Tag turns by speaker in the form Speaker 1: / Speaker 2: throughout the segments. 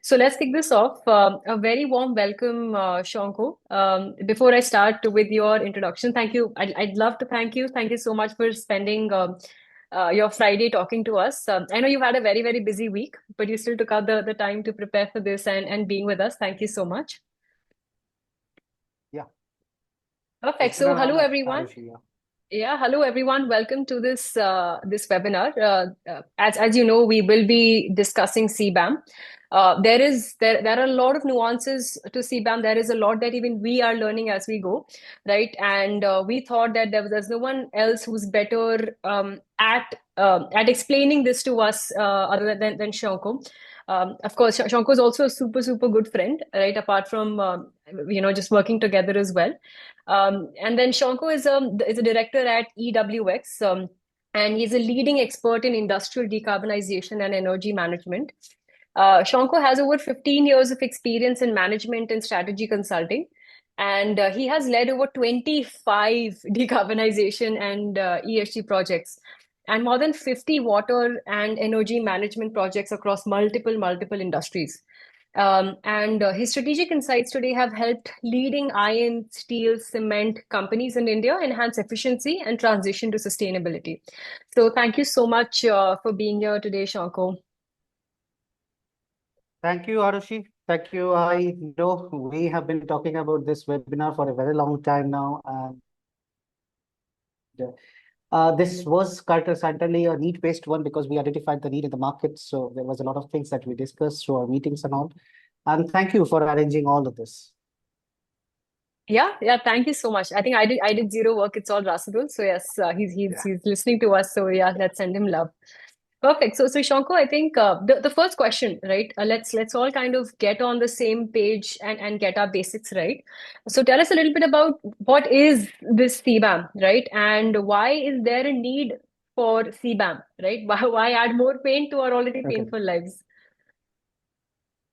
Speaker 1: So let's kick this off. A very warm welcome, Shankha. Before I start with your introduction, thank you. I'd love to thank you. Thank you so much for spending your Friday talking to us. I know you've had a very, very busy week, but you still took out the time to prepare for this and being with us. Thank you so much.
Speaker 2: Yeah,
Speaker 1: Perfect.
Speaker 2: it's been
Speaker 1: So
Speaker 2: an
Speaker 1: hello,
Speaker 2: honor,
Speaker 1: everyone.
Speaker 2: Arushi. Yeah.
Speaker 1: Yeah, hello everyone. Welcome to this webinar. As you know, we will be discussing CBAM. There are a lot of nuances to CBAM. There is a lot that even we are learning as we go, right? And we thought that there's no one else who's better at explaining this to us other than Shankha. Of course, Shankha is also a super super good friend, right? Apart from just working together as well. And then Shankha is a director at EWX, and he's a leading expert in industrial decarbonization and energy management. Shankha has over 15 years of experience in management and strategy consulting, and he has led over 25 decarbonization and ESG projects, and more than 50 water and energy management projects across multiple industries. And his strategic insights today have helped leading iron, steel, cement companies in India enhance efficiency and transition to sustainability. So thank you so much for being here today, Shankha.
Speaker 2: Thank you, Arushi. Thank you. I know we have been talking about this webinar for a very long time now, and this was certainly a need-based one because we identified the need in the market. So there was a lot of things that we discussed through our meetings and all. And thank you for arranging all of this.
Speaker 1: Yeah. Thank you so much. I think I did zero work. It's all Rasadul. So yes, he's listening to us. So yeah, let's send him love. Perfect. So Shankha, I think the first question, right? Let's all kind of get on the same page and get our basics right. So tell us a little bit about what is this CBAM, right? And why is there a need for CBAM, right? Why add more pain to our already
Speaker 2: Okay.
Speaker 1: painful lives?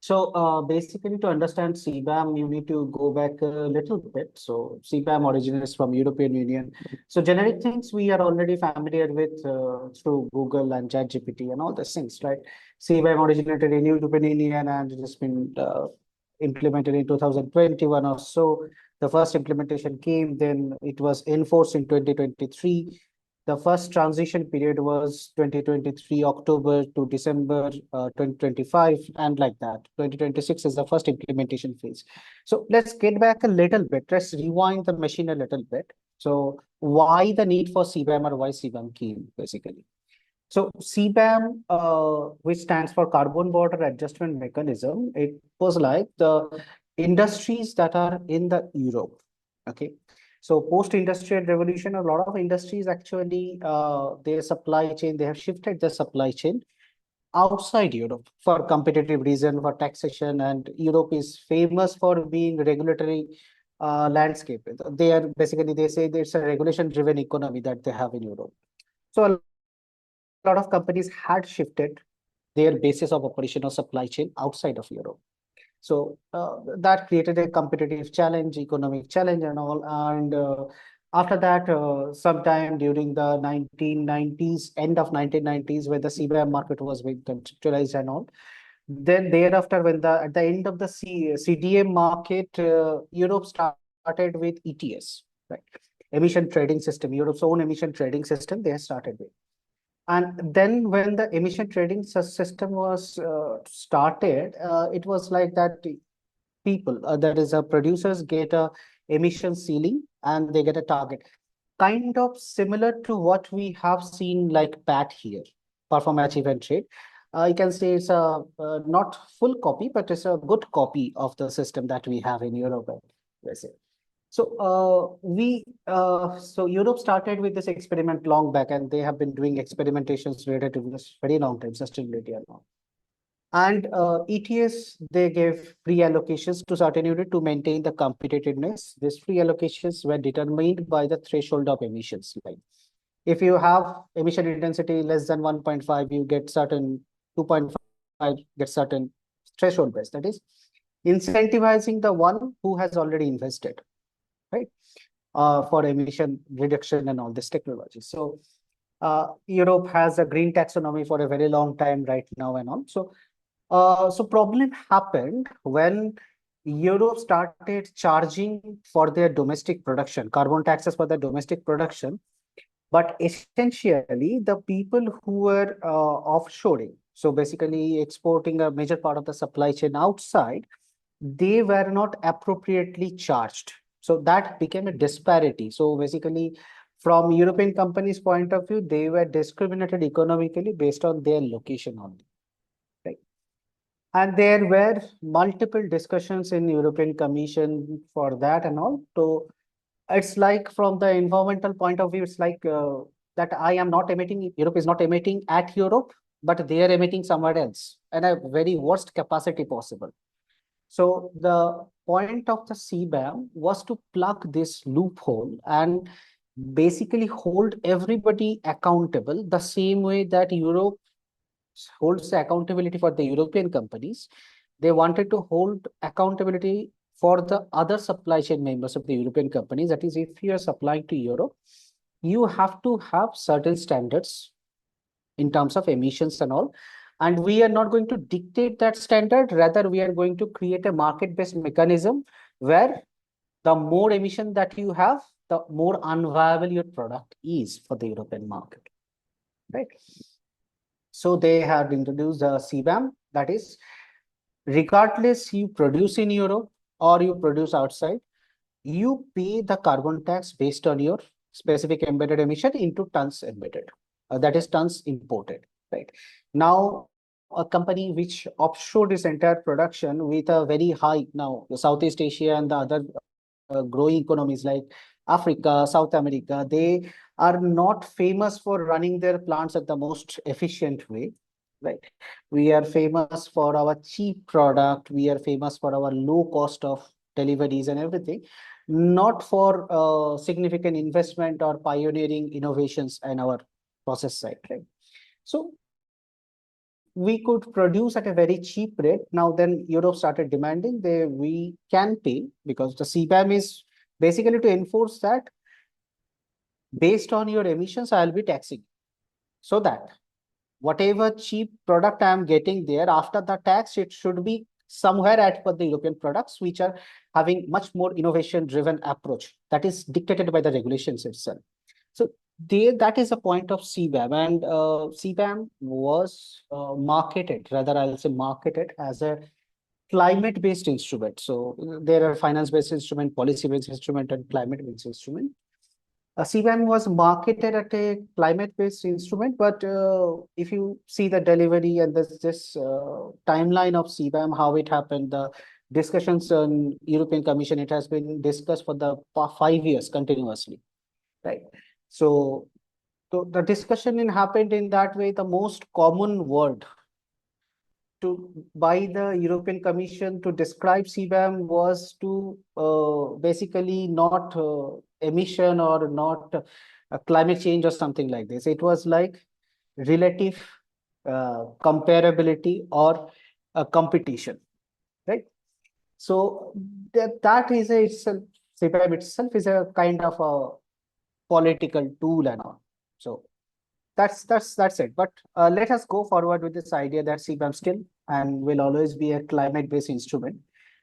Speaker 2: So basically, to understand CBAM, you need to go back a little bit. So CBAM originates from European Union. So generic things we are already familiar with through Google and ChatGPT and all these things, right? CBAM originated in European Union and it has been implemented in 2021 or so. The first implementation came, then it was enforced in 2023. The first transition period was 2023 October to December 2025, and like that. 2026 is the first implementation phase. So let's get back a little bit. Let's rewind the machine a little bit. So why the need for CBAM or why CBAM came, basically? So CBAM, which stands for Carbon Border Adjustment Mechanism, it was like the industries that are in the Europe. Okay. So post-industrial revolution, a lot of industries actually, their supply chain, they have shifted their supply chain outside Europe for competitive reason, for taxation, and Europe is famous for being regulatory landscape. They are basically, they say it's a regulation-driven economy that they have in Europe. So a lot of companies had shifted their basis of operation or supply chain outside of Europe. So that created a competitive challenge, economic challenge and all. And after that, sometime during the 1990s, end of 1990s, when the CBAM market was being conceptualized and all, then thereafter, when at the end of the CDM market, Europe started with ETS, right? Emission trading system, Europe's own emission trading system, they started with. And then when the emission trading system was started, it was like that people, that is, producers get a emission ceiling and they get a target. Kind of similar to what we have seen like PAT here, perform, achieve, and trade. You can say it's a not full copy, but it's a good copy of the system that we have in Europe. Let's say. So Europe started with this experiment long back, and they have been doing experimentations related to this very long time, sustainability and all. And ETS, they gave free allocations to certain unit to maintain the competitiveness. These free allocations were determined by the threshold of emissions. Like if you have emission intensity less than 1.5, you get certain 2.5, get certain threshold base. That is incentivizing the one who has already invested, right? For emission reduction and all this technology. So Europe has a green taxonomy for a very long time right now and on. So So problem happened when Europe started charging for their domestic production, carbon taxes for their domestic production. But essentially, the people who were offshoring, so basically exporting a major part of the supply chain outside, they were not appropriately charged. So that became a disparity. So basically, from European companies' point of view, they were discriminated economically based on their location only. Right. And there were multiple discussions in European Commission for that and all. So it's like from the environmental point of view, it's like that I am not emitting, Europe is not emitting at Europe, but they are emitting somewhere else and a very worst capacity possible. So the point of the CBAM was to plug this loophole and basically hold everybody accountable the same way that Europe holds the accountability for the European companies. They wanted to hold accountability for the other supply chain members of the European companies. That is, if you are supplying to Europe, you have to have certain standards in terms of emissions and all. And we are not going to dictate that standard. Rather, we are going to create a market-based mechanism where the more emission that you have, the more unviable your product is for the European market. Right. So they have introduced the CBAM, that is, regardless you produce in Europe or you produce outside, you pay the carbon tax based on your specific embedded emission into tons embedded. That is tons imported, right? Now, a company which offshore this entire production with a very high, now the Southeast Asia and the other growing economies like Africa, South America, they are not famous for running their plants at the most efficient way, right? We are famous for our cheap product. We are famous for our low cost of deliveries and everything, not for significant investment or pioneering innovations in our process side, right? So we could produce at a very cheap rate. Now then Europe started demanding we can pay, because the CBAM is basically to enforce that based on your emissions, I'll be taxing, so that whatever cheap product I am getting there, after the tax, it should be somewhere at for the European products, which are having much more innovation-driven approach that is dictated by the regulations itself. So that is a point of CBAM, and CBAM was marketed, rather I'll say marketed as a climate-based instrument. So there are finance-based instrument, policy-based instrument, and climate-based instrument. CBAM was marketed at a climate-based instrument, but if you see the delivery and this timeline of CBAM, how it happened, the discussions on European Commission, it has been discussed for the past 5 years continuously, right? So the discussion happened in that way. The most common word by the European Commission to describe CBAM was to basically not emission or not climate change or something like this. It was like relative comparability or competition, right? So that is itself, CBAM itself is a kind of a political tool and all. So that's it. But let us go forward with this idea that CBAM still and will always be a climate-based instrument.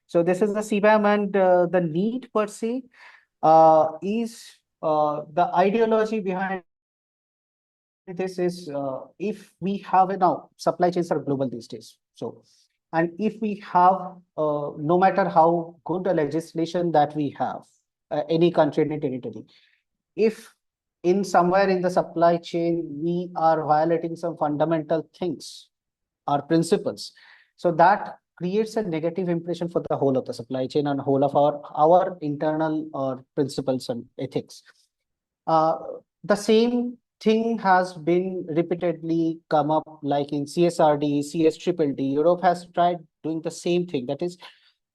Speaker 2: So this is the CBAM, and the need per se is the ideology behind this is if we have now supply chains are global these days. So, and if we have no matter how good a legislation that we have, any country, any territory, if in somewhere in the supply chain we are violating some fundamental things or principles, so that creates a negative impression for the whole of the supply chain and whole of our internal principles and ethics. The same thing has been repeatedly come up, like in CSRD, CS-triple-D. Europe has tried doing the same thing. That is,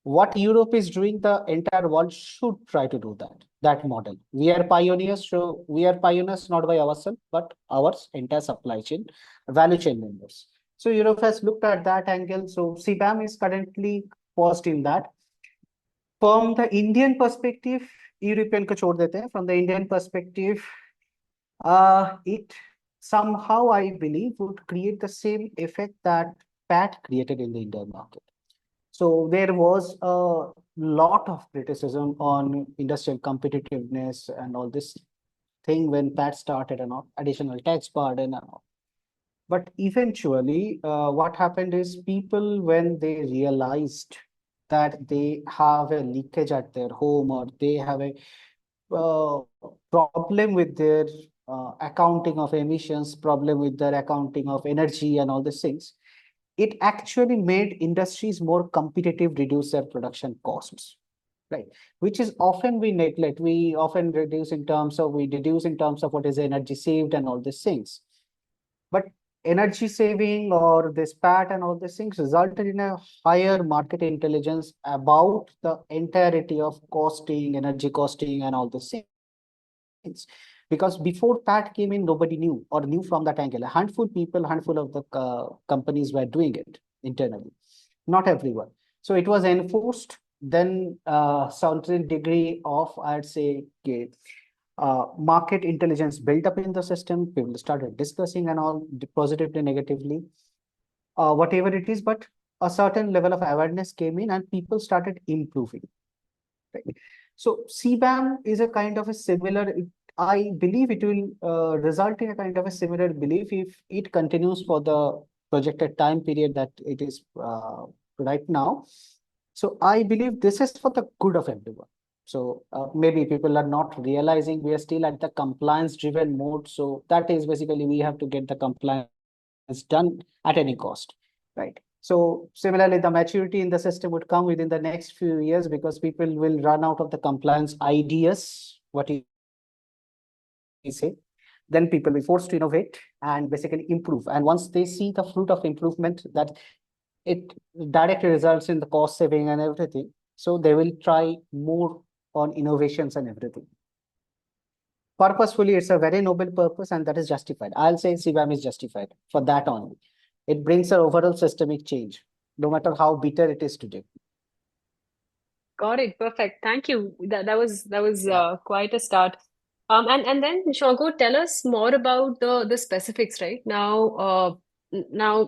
Speaker 2: what Europe is doing, the entire world should try to do that model. We are pioneers, so we are pioneers not by ourselves, but our entire supply chain, value chain members. So Europe has looked at that angle. So CBAM is currently paused in that. From the Indian perspective, European को छोड़ देते हैं. From the Indian perspective, it somehow, I believe, would create the same effect that PAT created in the Indian market. So there was a lot of criticism on industrial competitiveness and all this thing when PAT started and all, additional tax burden and all. But eventually, what happened is people, when they realized that they have a leakage at their home or they have a uh, problem with their accounting of emissions, problem with their accounting of energy and all these things, it actually made industries more competitive, reduce their production costs, right? Which is often we neglect. We often we deduce in terms of what is the energy saved and all these things. But energy saving or this PAT and all these things resulted in a higher market intelligence about the entirety of costing, energy costing, and all these things. Because before PAT came in, nobody knew or knew from that angle. A handful people, handful of the companies were doing it internally, not everyone. So it was enforced. Then certain degree of, I'd say, market intelligence built up in the system. People started discussing and all positively, negatively, whatever it is. But a certain level of awareness came in, and people started improving. Right? So CBAM is a kind of a similar. I believe it will result in a kind of a similar belief if it continues for the projected time period that it is right now. So I believe this is for the good of everyone. So maybe people are not realizing we are still at the compliance driven mode. So that is basically we have to get the compliance done at any cost, right? So similarly, the maturity in the system would come within the next few years because people will run out of the compliance ideas, what you say. Then people will be forced to innovate and basically improve. And once they see the fruit of improvement, that it directly results in the cost saving and everything. So they will try more on innovations and everything. Purposefully, it's a very noble purpose and that is justified. I'll say CBAM is justified for that only. It brings an overall systemic change, no matter how bitter it is today.
Speaker 1: Got it. Perfect. Thank you. That was
Speaker 2: Yeah.
Speaker 1: quite a start. And then Shankha, tell us more about the specifics, right? Now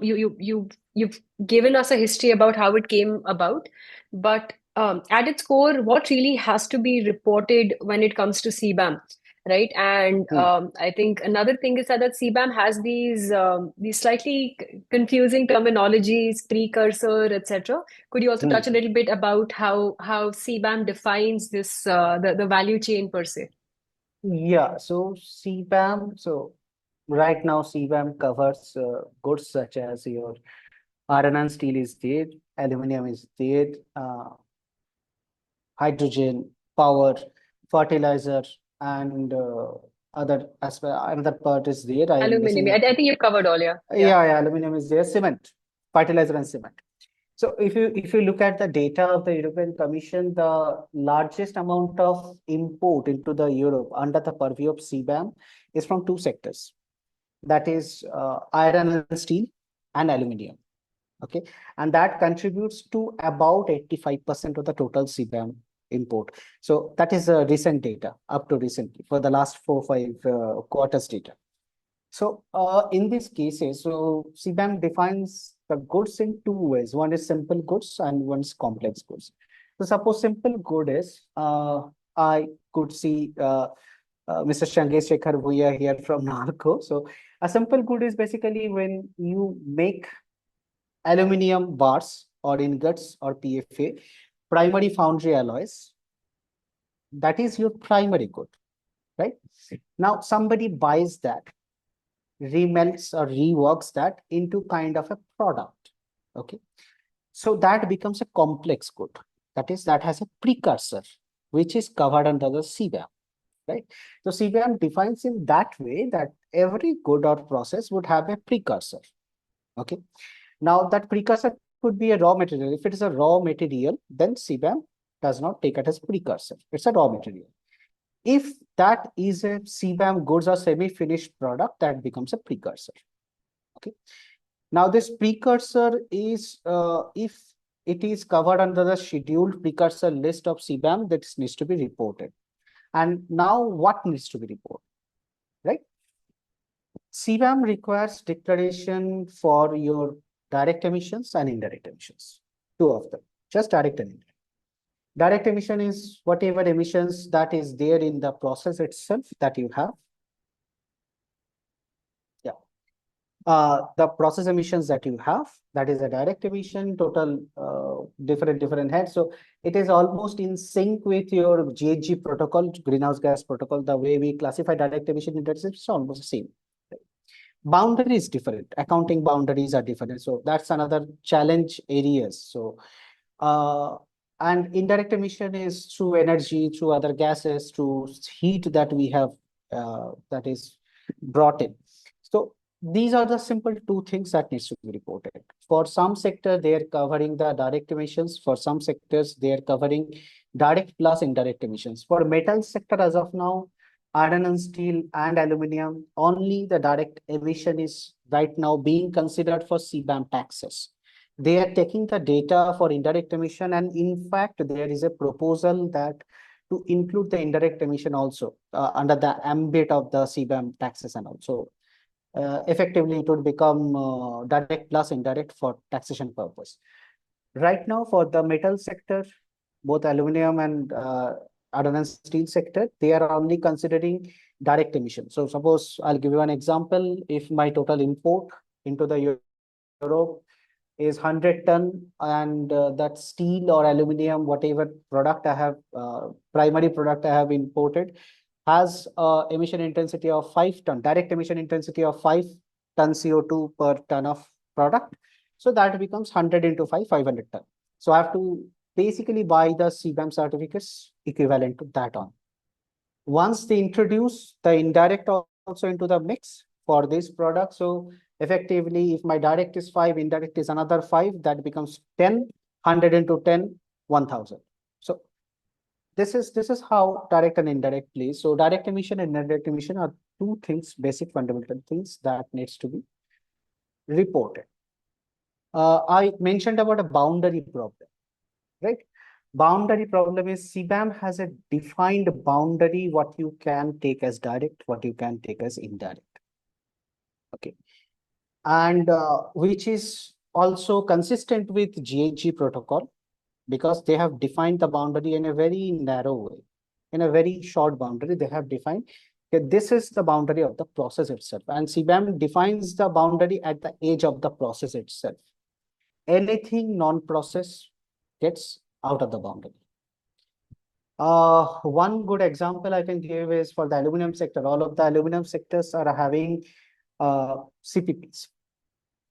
Speaker 1: you've given us a history about how it came about, but at its core, what really has to be reported when it comes to CBAM, right? And
Speaker 2: Hmm.
Speaker 1: I think another thing is that CBAM has these slightly confusing terminologies, precursor, etc. Could you also touch a
Speaker 2: Hmm.
Speaker 1: little bit about how CBAM defines this the value chain per se?
Speaker 2: Yeah, so CBAM, so right now CBAM covers goods such as your iron and steel is there, aluminum is there, hydrogen, power, fertilizer, and other aspect. Another part is there. I am
Speaker 1: Aluminum.
Speaker 2: missing.
Speaker 1: I think you've covered all, yeah. Yeah.
Speaker 2: Yeah, aluminum is there. Cement, fertilizer, and cement. So if you look at the data of the European Commission, the largest amount of import into the Europe under the purview of CBAM is from two sectors. That is iron and steel and aluminum. Okay, and that contributes to about 85% of the total CBAM import. So that is recent data up to recently for the last 4-5 quarters data. So in these cases, so CBAM defines the goods in two ways. One is simple goods and one is complex goods. So suppose simple good is, I could see Mr. Chandrasekhar Bhuya here from Narco. So a simple good is basically when you make aluminum bars or ingots or PFA, primary foundry alloys, that is your primary good, right? Now somebody buys that, remelts or reworks that into kind of a product. Okay. So that becomes a complex good. That is, that has a precursor, which is covered under the CBAM, right? So CBAM defines in that way that every good or process would have a precursor. Okay. Now that precursor could be a raw material. If it is a raw material, then CBAM does not take it as precursor. It's a raw material. If that is a CBAM goods or semi-finished product, that becomes a precursor. Okay. Now this precursor is, if it is covered under the scheduled precursor list of CBAM, that needs to be reported. And now what needs to be reported, right? CBAM requires declaration for your direct emissions and indirect emissions. Two of them, just direct and indirect. Direct emission is whatever emissions that is there in the process itself that you have. Yeah. The process emissions that you have, that is a direct emission, total different heads. So it is almost in sync with your GHG protocol, greenhouse gas protocol. The way we classify direct emission index is almost the same. Boundary is different. Accounting boundaries are different. So that's another challenge areas. So and indirect emission is through energy, through other gases, through heat that we have that is brought in. So these are the simple two things that needs to be reported. For some sector, they are covering the direct emissions. For some sectors, they are covering direct plus indirect emissions. For metal sector, as of now, iron and steel and aluminum, only the direct emission is right now being considered for CBAM taxes. They are taking the data for indirect emission, and in fact, there is a proposal that to include the indirect emission also under the ambit of the CBAM taxes, and also effectively it would become direct plus indirect for taxation purpose. Right now, for the metal sector, both aluminum and iron and steel sector, they are only considering direct emission. So suppose I'll give you an example. If my total import into the Europe is 100 ton, and that steel or aluminum, whatever product I have, primary product I have imported, has emission intensity of 5 ton, direct emission intensity of 5 ton CO2 per ton of product. So that becomes 100 into 5, 500 ton. So I have to basically buy the CBAM certificates equivalent to that on. Once they introduce the indirect also into the mix for this product, so effectively, if my direct is 5, indirect is another 5, that becomes 10, 100 into 10, 1000. So this is how direct and indirect plays. So direct emission and indirect emission are two things, basic fundamental things that needs to be reported. I mentioned about a boundary problem, right? Boundary problem is CBAM has a defined boundary, what you can take as direct, what you can take as indirect. Okay. And which is also consistent with GHG protocol, because they have defined the boundary in a very narrow way. In a very short boundary, they have defined that this is the boundary of the process itself. And CBAM defines the boundary at the edge of the process itself. Anything non-process gets out of the boundary. One good example I can give is for the aluminum sector. All of the aluminum sectors are having CPPs,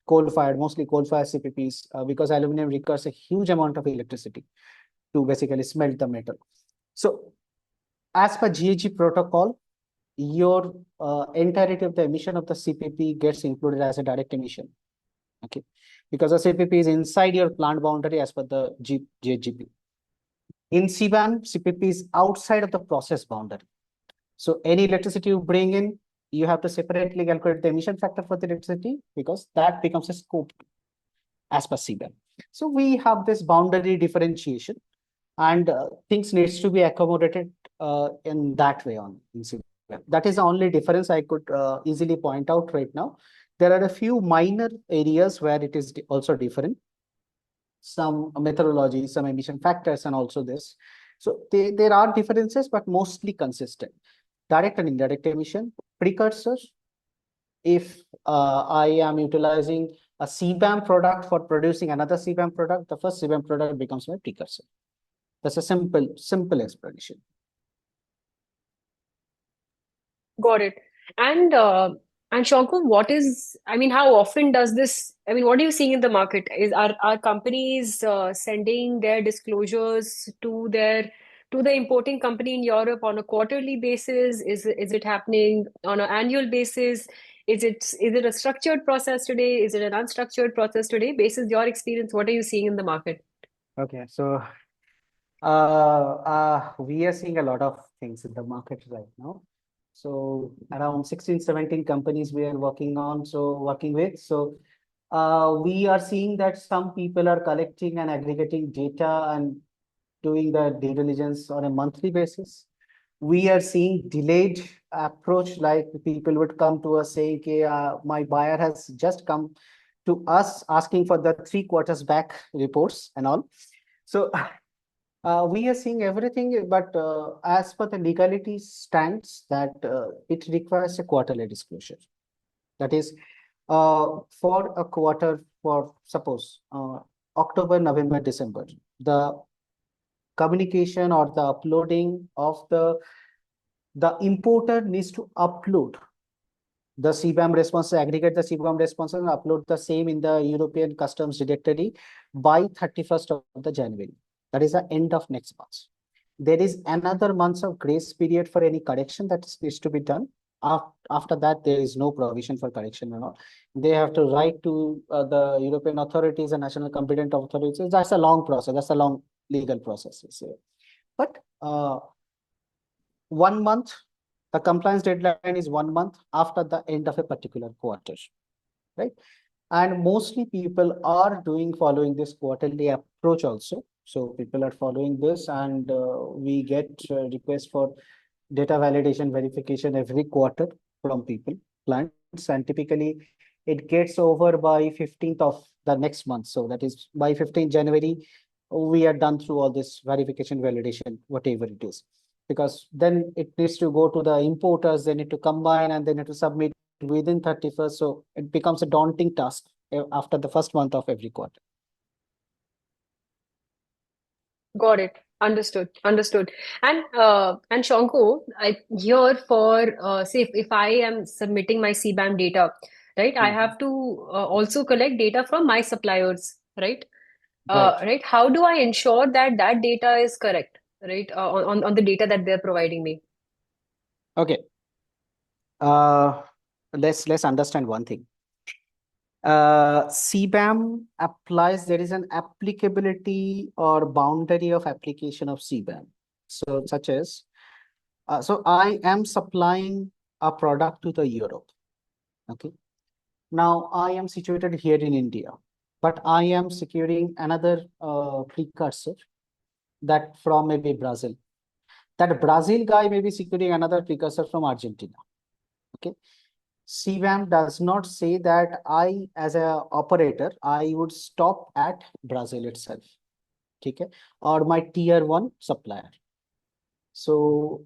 Speaker 2: coal-fired, mostly coal-fired CPPs, because aluminum requires a huge amount of electricity to basically smelt the metal. So as per GHG protocol, your entirety of the emission of the CPP gets included as a direct emission. Okay, because the CPP is inside your plant boundary as per the GHGP. In CBAM, CPP is outside of the process boundary. So any electricity you bring in, you have to separately calculate the emission factor for the electricity, because that becomes a scope as per CBAM. So we have this boundary differentiation, and things needs to be accommodated in that way on in CBAM. That is the only difference I could easily point out right now. There are a few minor areas where it is also different. Some methodology, some emission factors, and also this. So there are differences, but mostly consistent. Direct and indirect emission, precursors. If I am utilizing a CBAM product for producing another CBAM product, the first CBAM product becomes my precursor. That's a simple explanation.
Speaker 1: Got it. And Shankha, how often does this, what are you seeing in the market? Are companies sending their disclosures to the importing company in Europe on a quarterly basis? Is it happening on an annual basis? Is it a structured process today? Is it an unstructured process today? Based on your experience, what are you seeing in the market?
Speaker 2: Okay, so we are seeing a lot of things in the market right now. So around 16, 17 companies we are working with. So we are seeing that some people are collecting and aggregating data and doing the due diligence on a monthly basis. We are seeing delayed approach, like people would come to us saying, okay, my buyer has just come to us asking for the 3 quarters back reports and all. So we are seeing everything, but as per the legality stands that it requires a quarterly disclosure. That is, for a quarter, for suppose October, November, December, the communication or the uploading of the importer needs to upload the CBAM responses, aggregate the CBAM responses and upload the same in the European customs directory by 31st of the January. That is the end of next month. There is another month of grace period for any correction that needs to be done. After that, there is no provision for correction and all. They have to write to the European authorities and national competent authorities. That's a long process. That's a long legal process. But 1 month, the compliance deadline is 1 month after the end of a particular quarter, right? And mostly people are following this quarterly approach also. So people are following this, and we get requests for data validation verification every quarter from people, clients, and typically it gets over by 15th of the next month. So that is by 15th January, we are done through all this verification, validation, whatever it is. Because then it needs to go to the importers, they need to combine and they need to submit within 31st. So it becomes a daunting task after the first month of every quarter.
Speaker 1: Got it. Understood. Understood. And Shanko, here for say if I am submitting my CBAM data, right, I have to also collect data from my suppliers, right?
Speaker 2: Right.
Speaker 1: Right. How do I ensure that that data is correct, right? On the data that they're providing me.
Speaker 2: Okay. Let's understand one thing. CBAM applies, there is an applicability or boundary of application of CBAM. So such as, so I am supplying a product to the Europe. Okay. Now I am situated here in India, but I am securing another precursor that from maybe Brazil. That Brazil guy may be securing another precursor from Argentina. Okay. CBAM does not say that I, as a operator, I would stop at Brazil itself, okay, or my tier 1 supplier. So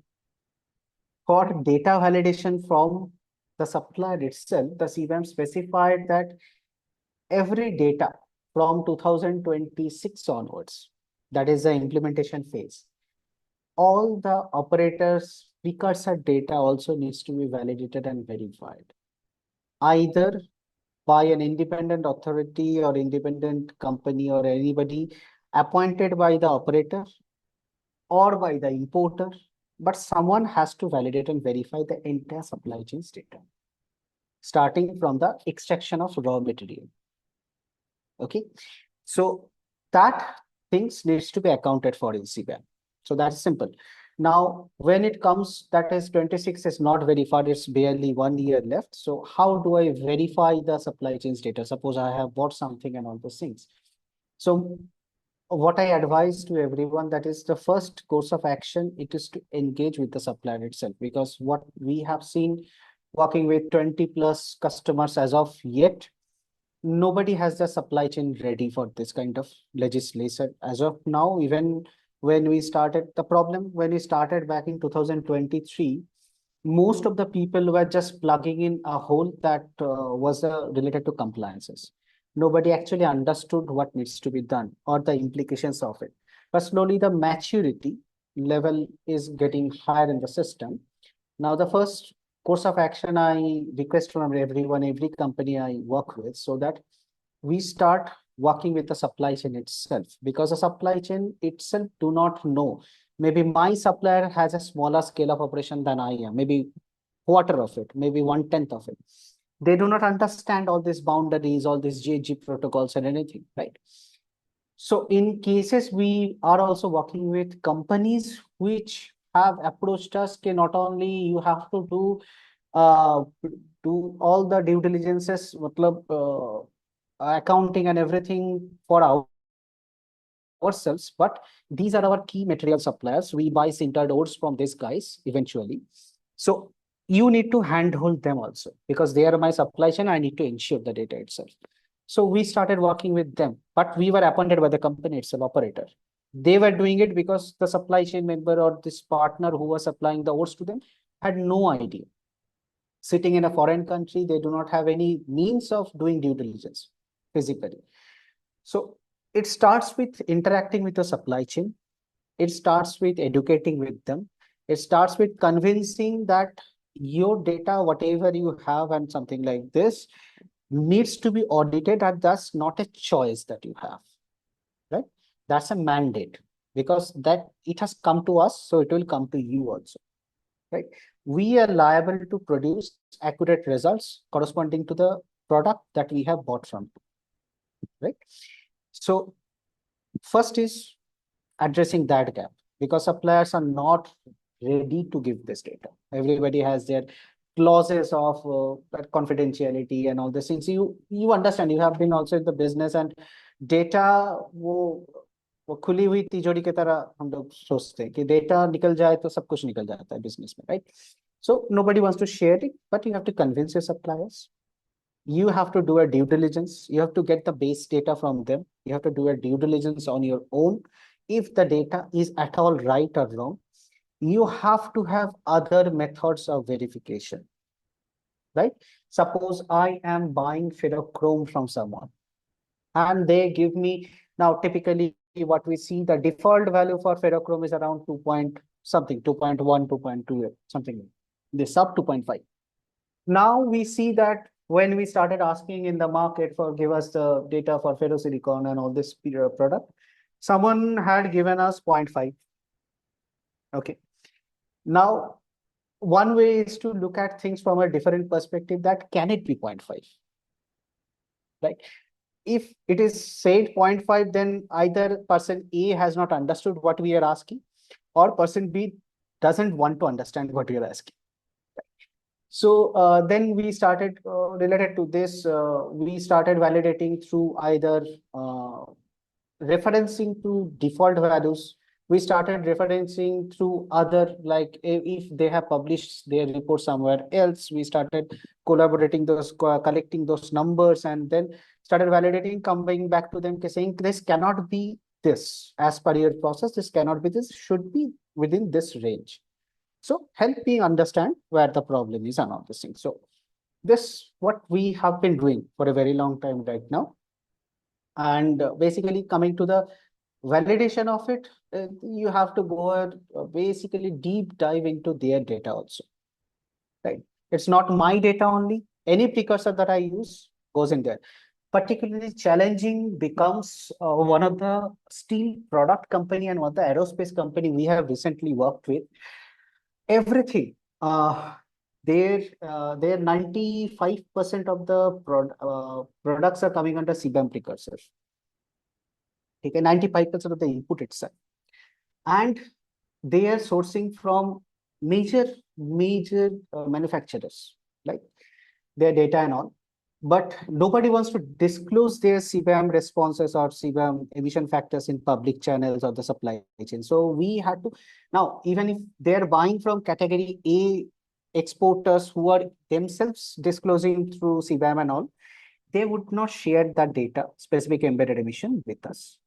Speaker 2: for data validation from the supplier itself, the CBAM specified that every data from 2026 onwards, that is the implementation phase, all the operators' precursor data also needs to be validated and verified, either by an independent authority or independent company or anybody appointed by the operator or by the importer, but someone has to validate and verify the entire supply chain data, starting from the extraction of raw material. Okay, so that things needs to be accounted for in CBAM. So that's simple. Now, when it comes, that is 26 is not verified, it's barely 1 year left. So how do I verify the supply chains data? Suppose I have bought something and all those things. So what I advise to everyone, that is the first course of action, it is to engage with the supplier itself, because what we have seen working with 20 plus customers as of yet, nobody has the supply chain ready for this kind of legislation as of now. Even when we started the problem, when we started back in 2023, most of the people were just plugging in a hole that was related to compliances. Nobody actually understood what needs to be done or the implications of it. But slowly the maturity level is getting higher in the system. Now, the first course of action I request from everyone, every company I work with, so that we start working with the supply chain itself, because the supply chain itself do not know. Maybe my supplier has a smaller scale of operation than I am, maybe quarter of it, maybe 1/10 of it. They do not understand all these boundaries, all these GHG protocols and anything, right? So in cases, we are also working with companies which have approached us, okay, not only you have to do all the due diligences, accounting and everything for ourselves, but these are our key material suppliers. We buy sintered ores from these guys eventually. So you need to handhold them also, because they are my supply chain. I need to ensure the data itself. So we started working with them, but we were appointed by the company itself, operator. They were doing it because the supply chain member or this partner who was supplying the oats to them had no idea. Sitting in a foreign country, they do not have any means of doing due diligence physically. So it starts with interacting with the supply chain. It starts with educating with them. It starts with convincing that your data, whatever you have and something like this, needs to be audited, and that's not a choice that you have, right? That's a mandate, because that it has come to us, so it will come to you also, right? We are liable to produce accurate results corresponding to the product that we have bought from you, right? So first is addressing that gap, because suppliers are not ready to give this data. Everybody has their clauses of confidentiality and all these things. You understand, you have been also in the business, and data वो खुली हुई तिजोरी की तरह हम लोग सोचते हैं कि डेटा निकल जाए तो सब कुछ निकल जाता है बिजनेस में, right? So nobody wants to share it, but you have to convince your suppliers. You have to do a due diligence. You have to get the base data from them. You have to do a due diligence on your own. If the data is at all right or wrong, you have to have other methods of verification, right? Suppose I am buying ferrochrome from someone and they give me, now typically what we see, the default value for ferrochrome is around 2 point something, 2.1, 2.2, something, this sub 2.5. Now we see that when we started asking in the market for give us the data for ferrosilicon and all this product, someone had given us 0.5. Okay. Now, one way is to look at things from a different perspective, that can it be 0.5, right? If it is said 0.5, then either person A has not understood what we are asking, or person B doesn't want to understand what we are asking. So then we started, related to this, we started validating through either referencing to default values. We started referencing through other, like if they have published their report somewhere else, we started collaborating those, collecting those numbers, and then started validating, coming back to them saying this cannot be this as per your process, this cannot be this, should be within this range. So help me understand where the problem is and all this thing. So this what we have been doing for a very long time right now. And basically coming to the validation of it, you have to go and basically deep dive into their data also, right? It's not my data only. Any precursor that I use goes in there. Particularly challenging becomes one of the steel product company and one of the aerospace company we have recently worked with. Everything, their 95% of the products are coming under CBAM precursors. Okay, 95% of the input itself, and they are sourcing from major manufacturers, like their data and all, but nobody wants to disclose their CBAM responses or CBAM emission factors in public channels or the supply chain. So we had to, now even if they're buying from category A exporters who are themselves disclosing through CBAM and all, they would not share that data, specific embedded emission, with us.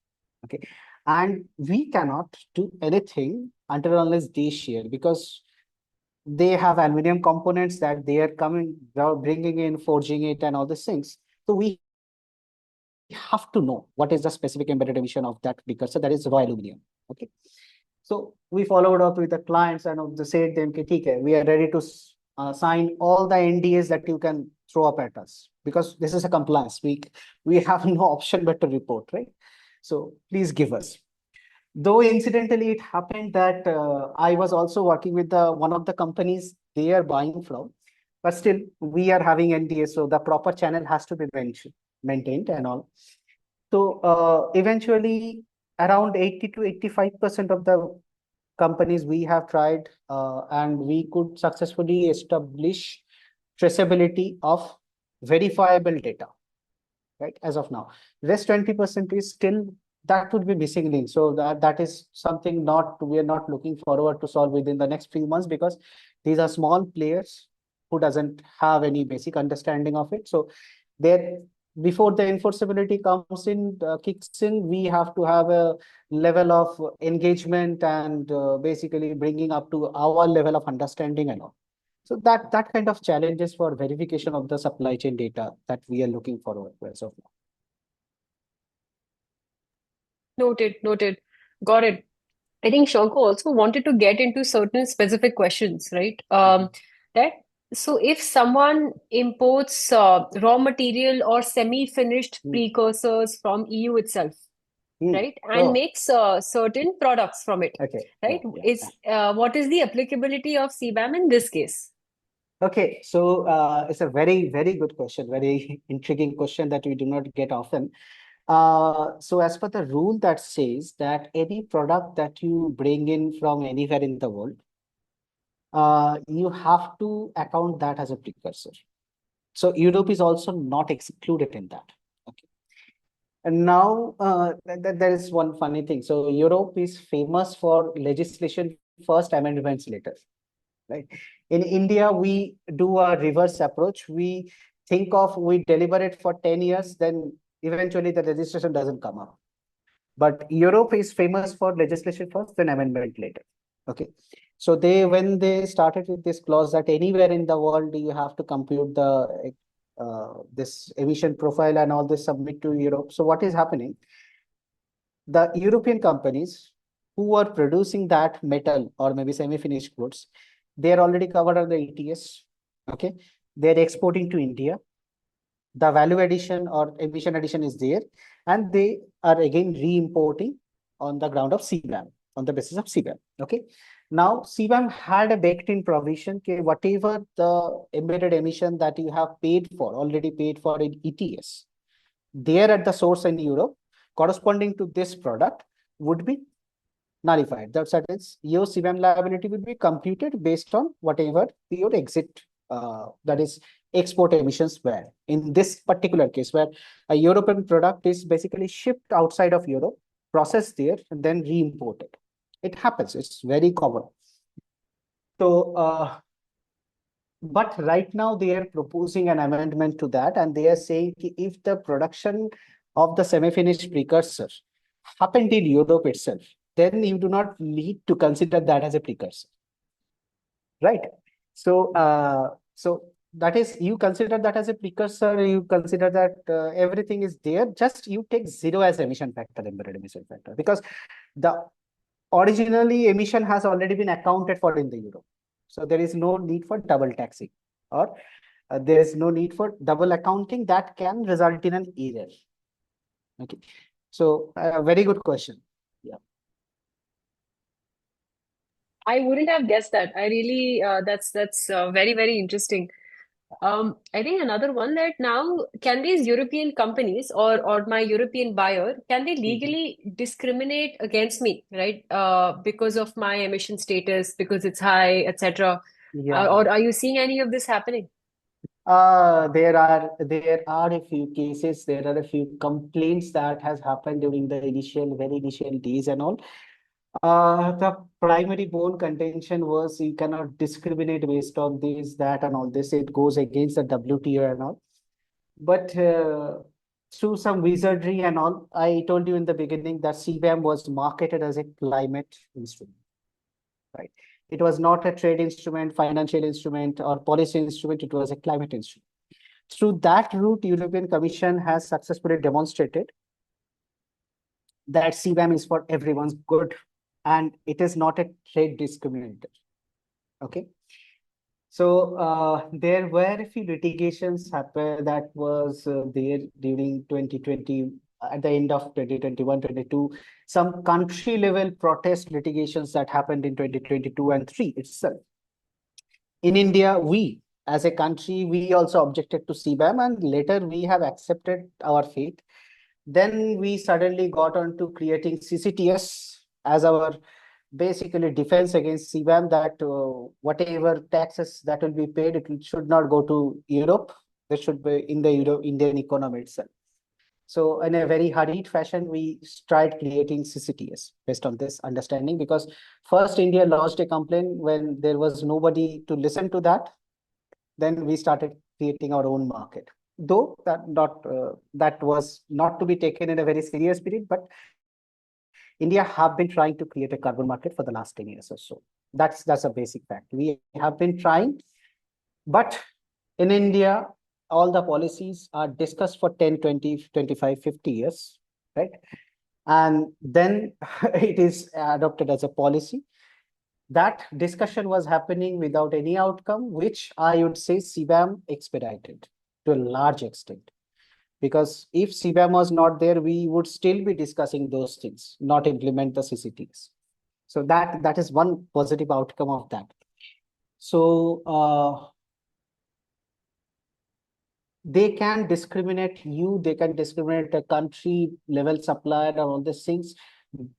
Speaker 2: Okay, and we cannot do anything until unless they share, because they have aluminum components that they are coming, bringing in, forging it, and all these things. So we have to know what is the specific embedded emission of that precursor, that is raw aluminum. Okay, so we followed up with the clients and they said them, okay, we are ready to sign all the NDAs that you can throw up at us, because this is a compliance. We have no option but to report, right? So please give us. Though incidentally, it happened that I was also working with one of the companies they are buying from, but still we are having NDA, so the proper channel has to be maintained and all. So eventually, around 80 to 85% of the companies we have tried, and we could successfully establish traceability of verifiable data, right? As of now, rest 20% is still, that would be missing link. So that is something we are not looking forward to solve within the next few months, because these are small players who doesn't have any basic understanding of it. So their before the enforceability comes in, kicks in, we have to have a level of engagement and basically bringing up to our level of understanding and all. So that kind of challenges for verification of the supply chain data that we are looking for as of now.
Speaker 1: Noted, noted. Got it. I think Shankha also wanted to get into certain specific questions, right? That so if someone imports raw material or semi-finished
Speaker 2: Mm.
Speaker 1: precursors from EU itself,
Speaker 2: Mm.
Speaker 1: right, and
Speaker 2: Oh,
Speaker 1: makes certain products from it,
Speaker 2: okay.
Speaker 1: right,
Speaker 2: Yeah, yeah.
Speaker 1: is what is the applicability of CBAM in this case?
Speaker 2: Okay, so it's a very, very good question, very intriguing question that we do not get often. So as per the rule that says that any product that you bring in from anywhere in the world, you have to account that as a precursor. So Europe is also not excluded in that. Okay. And now there is one funny thing. So Europe is famous for legislation first, amendments later, right? In India, we do a reverse approach. We we deliberate for 10 years, then eventually the legislation doesn't come up. But Europe is famous for legislation first, then amendment later. Okay. So when they started with this clause that anywhere in the world you have to compute the this emission profile and all this submit to Europe. So what is happening? The European companies who are producing that metal or maybe semi-finished goods, they are already covered under the ETS. Okay. They're exporting to India. The value addition or emission addition is there, and they are again re-importing on the ground of CBAM, on the basis of CBAM. Okay. Now, CBAM had a baked-in provision, okay, whatever the embedded emission that you have paid for, already paid for in ETS, there at the source in Europe, corresponding to this product, would be nullified. That is, your CBAM liability will be computed based on whatever your exit, that is, export emissions were. In this particular case, where a European product is basically shipped outside of Europe, processed there, and then re-imported. It happens. It's very common. So, but right now they are proposing an amendment to that, and they are saying if the production of the semi-finished precursor happened in Europe itself, then you do not need to consider that as a precursor, right? So, so that is, you consider that as a precursor, you consider that everything is there, just you take zero as emission factor, embedded emission factor, because the originally emission has already been accounted for in the Europe. So there is no need for double taxing, or there is no need for double accounting that can result in an error. Okay. So very good question. Yeah.
Speaker 1: I wouldn't have guessed that. I really, that's very, very interesting. I think another one that now can these European companies or my European buyer, can they
Speaker 2: Mhm.
Speaker 1: legally discriminate against me, right? Because of my emission status, because it's high, etc.
Speaker 2: Yeah.
Speaker 1: Or are you seeing any of this happening?
Speaker 2: There are a few cases, there are a few complaints that has happened during the very initial days and all. The primary bone contention was you cannot discriminate based on this, that, and all this. It goes against the WTO and all. But through some wizardry and all, I told you in the beginning that CBAM was marketed as a climate instrument, right? It was not a trade instrument, financial instrument, or policy instrument. It was a climate instrument. Through that route, European Commission has successfully demonstrated that CBAM is for everyone's good, and it is not a trade discriminator. Okay. So there were a few litigations happen that was there during 2020, at the end of 2021, 22, some country level protest litigations that happened in 2022 and 3 itself. In India, we as a country, we also objected to CBAM, and later we have accepted our fate. Then we suddenly got on to creating CCTS as our basically defense against CBAM, that whatever taxes that will be paid, should not go to Europe. They should be in the Indian economy itself. So in a very hurried fashion, we tried creating CCTS based on this understanding, because first India lodged a complaint when there was nobody to listen to that. Then we started creating our own market. though that was not to be taken in a very serious spirit, but India have been trying to create a carbon market for the last 10 years or so. That's a basic fact. We have been trying, but in India, all the policies are discussed for 10, 20, 25, 50 years, right? And then it is adopted as a policy. That discussion was happening without any outcome, which I would say CBAM expedited to a large extent. Because if CBAM was not there, we would still be discussing those things, not implement the CCTs. So that is one positive outcome of that. So they can discriminate you, they can discriminate a country level supplier and all these things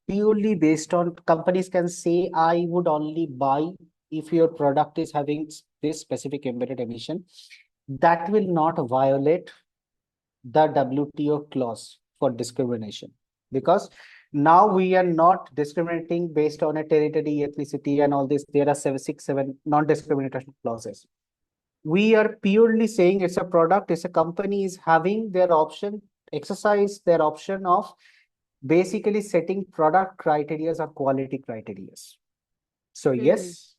Speaker 2: purely based on companies can say, I would only buy if your product is having this specific embedded emission. That will not violate the WTO clause for discrimination, because now we are not discriminating based on a territory, ethnicity, and all this. There are 767 non-discrimination clauses. We are purely saying it's a product, it's a company is having their option, exercise their option of basically setting product criteria or quality criteria. So yes,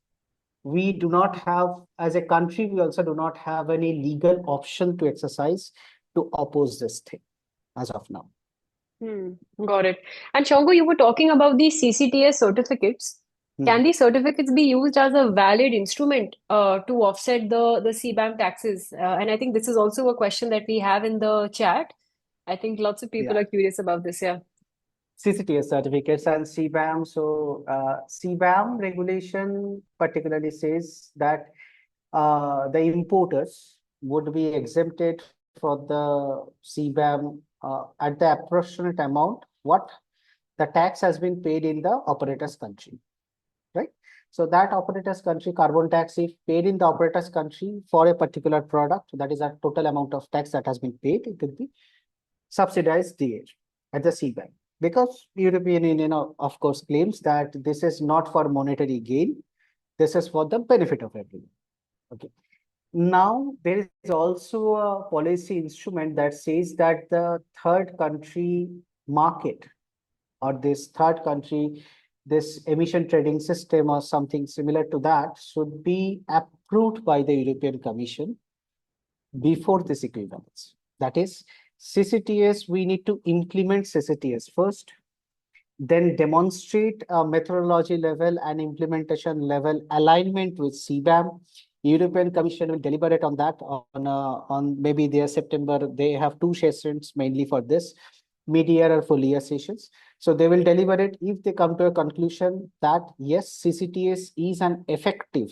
Speaker 2: we do not have, as a country, we also do not have any legal option to exercise to oppose this thing as of now.
Speaker 1: Hmm, got it. And Shango, you were talking about the CCTS certificates. Can these certificates be used as a valid instrument to offset the CBAM taxes? And I think this is also a question that we have in the chat. I think lots of people
Speaker 2: Yeah.
Speaker 1: are curious about this. Yeah.
Speaker 2: CCTS certificates and CBAM. So CBAM regulation particularly says that the importers would be exempted for the CBAM at the approximate amount what the tax has been paid in the operator's country, right? So that operator's country carbon tax, if paid in the operator's country for a particular product, that is a total amount of tax that has been paid, it could be subsidized there at the CBAM. Because European Union, of course, claims that this is not for monetary gain, this is for the benefit of everyone. Okay. Now, there is also a policy instrument that says that the third country market or this third country, this emission trading system or something similar to that should be approved by the European Commission before this equivalence. That is, CCTS, we need to implement CCTS first, then demonstrate a methodology level and implementation level alignment with CBAM. European Commission will deliberate on that on maybe their September. They have two sessions mainly for this, mid-year or full-year sessions. So they will deliberate if they come to a conclusion that yes, CCTS is an effective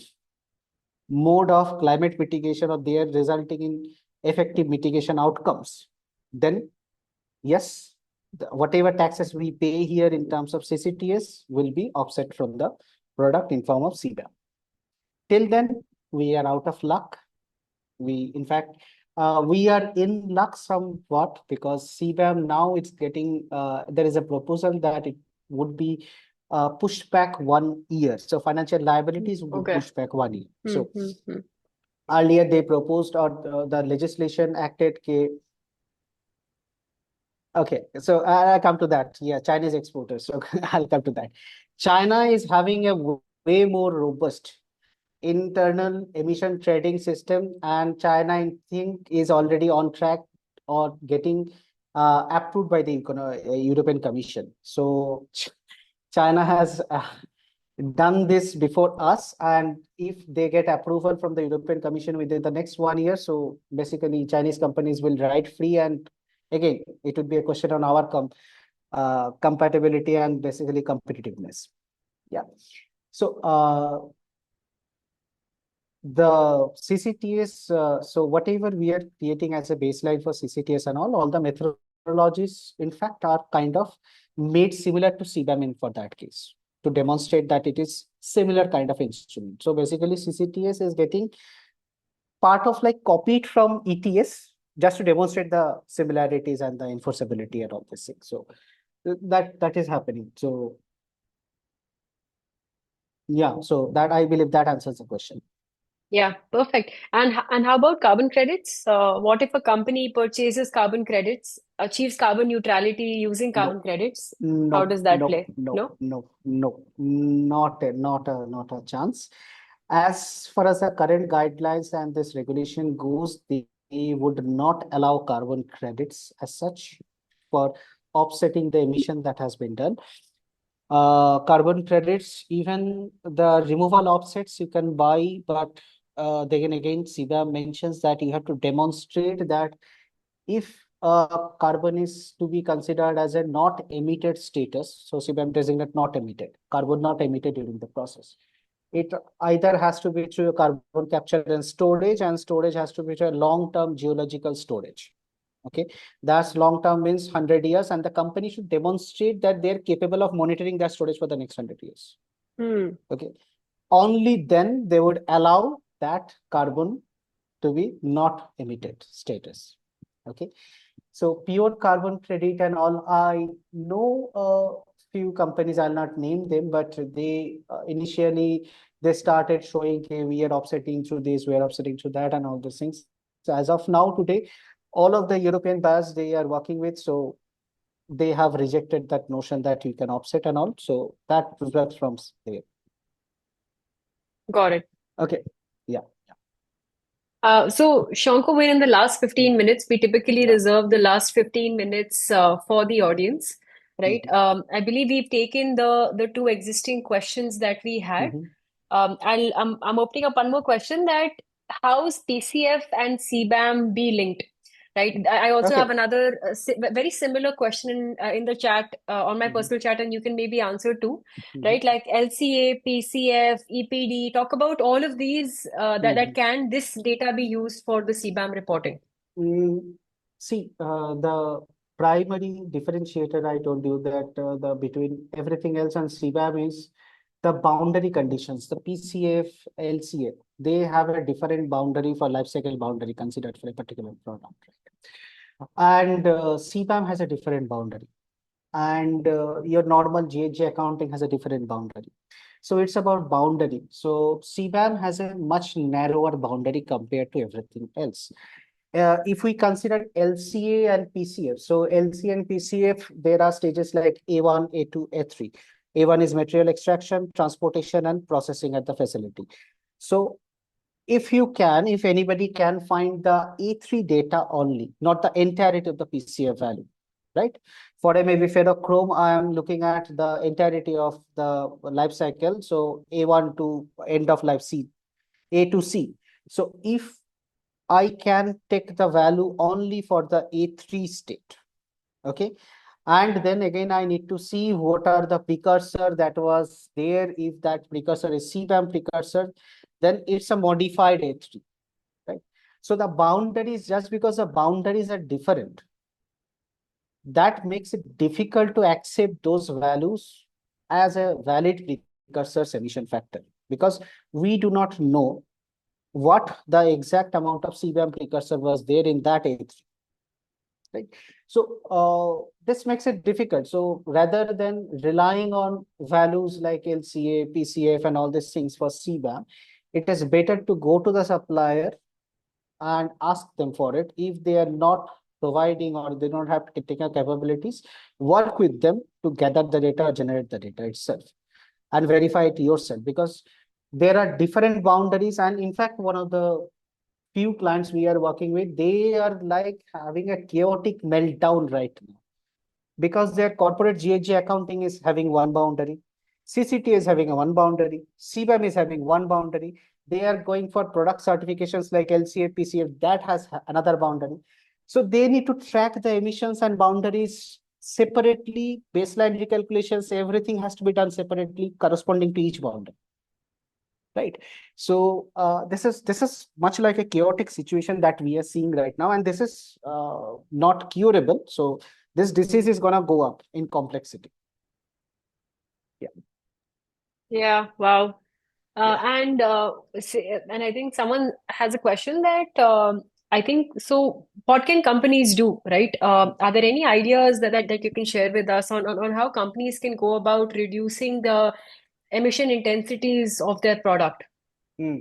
Speaker 2: mode of climate mitigation or they are resulting in effective mitigation outcomes, then yes, whatever taxes we pay here in terms of CCTS will be offset from the product in form of CBAM. Till then, we are out of luck. In fact, we are in luck somewhat because CBAM now it's getting, there is a proposal that it would be pushed back 1 year. So financial liabilities will be
Speaker 1: Okay.
Speaker 2: pushed back 1 year.
Speaker 1: Hmm,
Speaker 2: So
Speaker 1: hmm, hmm.
Speaker 2: earlier they proposed or the legislation acted. Okay, so I'll come to that. Yeah, Chinese exporters. So I'll come to that. China is having a way more robust internal emission trading system, and China, I think, is already on track or getting approved by the European Commission. So China has done this before us, and if they get approval from the European Commission within the next 1 year, so basically Chinese companies will ride free, and again, it would be a question on our compatibility and basically competitiveness. Yeah. So the CCTS, so whatever we are creating as a baseline for CCTS and all the methodologies, in fact, are kind of made similar to CBAM in for that case to demonstrate that it is similar kind of instrument. So basically, CCTS is getting part of like copied from ETS just to demonstrate the similarities and the enforceability and all this thing. So that is happening. So yeah, so that I believe that answers the question.
Speaker 1: Yeah, perfect. And how about carbon credits? What if a company purchases carbon credits, achieves carbon neutrality using carbon
Speaker 2: No,
Speaker 1: credits? How
Speaker 2: no,
Speaker 1: does that
Speaker 2: no,
Speaker 1: play?
Speaker 2: no,
Speaker 1: No?
Speaker 2: no, no, not a chance. As far as the current guidelines and this regulation goes, they would not allow carbon credits as such for offsetting the emission that has been done. Carbon credits, even the removal offsets you can buy, but then again, CBAM mentions that you have to demonstrate that if carbon is to be considered as a not emitted status, so CBAM designate not emitted, carbon not emitted during the process. It either has to be through carbon capture and storage has to be through a long-term geological storage. Okay, that's long-term means 100 years, and the company should demonstrate that they're capable of monitoring that storage for the next 100 years.
Speaker 1: Hmm.
Speaker 2: Okay, only then they would allow that carbon to be not emitted status. Okay, so pure carbon credit and all, I know a few companies, I'll not name them, but they initially they started showing, okay, we are offsetting through this, we are offsetting through that, and all those things. So as of now, today, all of the European buyers they are working with, so they have rejected that notion that you can offset and all. So that results from there.
Speaker 1: Got it.
Speaker 2: Okay. Yeah.
Speaker 1: So, Shankha, we're in the last 15 minutes. We typically
Speaker 2: Yeah.
Speaker 1: reserve the last 15 minutes for the audience, right?
Speaker 2: Mhm.
Speaker 1: I believe we've taken the two existing questions that we had.
Speaker 2: Mhm.
Speaker 1: I'm opening up one more question that how's PCF and CBAM be linked? Right. I also have
Speaker 2: Okay.
Speaker 1: another very similar question in the chat on my
Speaker 2: Mhm.
Speaker 1: personal chat, and you can maybe answer too.
Speaker 2: Mhm.
Speaker 1: Right, like LCA, PCF, EPD. Talk about all of these that
Speaker 2: Mhm.
Speaker 1: can this data be used for the CBAM reporting.
Speaker 2: Mm, see, the primary differentiator I told you that the between everything else and CBAM is the boundary conditions. The PCF, LCA, they have a different boundary for life cycle boundary considered for a particular product. And CBAM has a different boundary. And your normal GHG accounting has a different boundary. So it's about boundary. So CBAM has a much narrower boundary compared to everything else. If we consider LCA and PCF, so LCA and PCF, there are stages like A1, A2, A3. A1 is material extraction, transportation, and processing at the facility. So if anybody can find the A3 data only, not the entirety of the PCF value, right? For a maybe ferrochrome, I am looking at the entirety of the life cycle. So A1 to end of life C, A to C. So if I can take the value only for the A3 state. Okay. And then again, I need to see what are the precursor that was there. If that precursor is CBAM precursor, then it's a modified A3, right? So the boundaries, just because the boundaries are different, that makes it difficult to accept those values as a valid precursor's emission factor because we do not know what the exact amount of CBAM precursor was there in that A3, right? So this makes it difficult. So rather than relying on values like LCA, PCF, and all these things for CBAM, it is better to go to the supplier and ask them for it. If they are not providing or they don't have technical capabilities, work with them to gather the data or generate the data itself and verify it yourself because there are different boundaries. And in fact, one of the few clients we are working with, they are like having a chaotic meltdown right now because their corporate GHG accounting is having one boundary, CCT is having a one boundary, CBAM is having one boundary. They are going for product certifications like LCA, PCF, that has another boundary. So they need to track the emissions and boundaries separately, baseline recalculations, everything has to be done separately corresponding to each boundary, right? So this is much like a chaotic situation that we are seeing right now, and this is not curable. So this disease is going to go up in complexity. Yeah.
Speaker 1: Yeah, wow.
Speaker 2: Yeah.
Speaker 1: And I think someone has a question that I think so. What can companies do, right? Are there any ideas that you can share with us on how companies can go about reducing the emission intensities of their product?
Speaker 2: Hmm.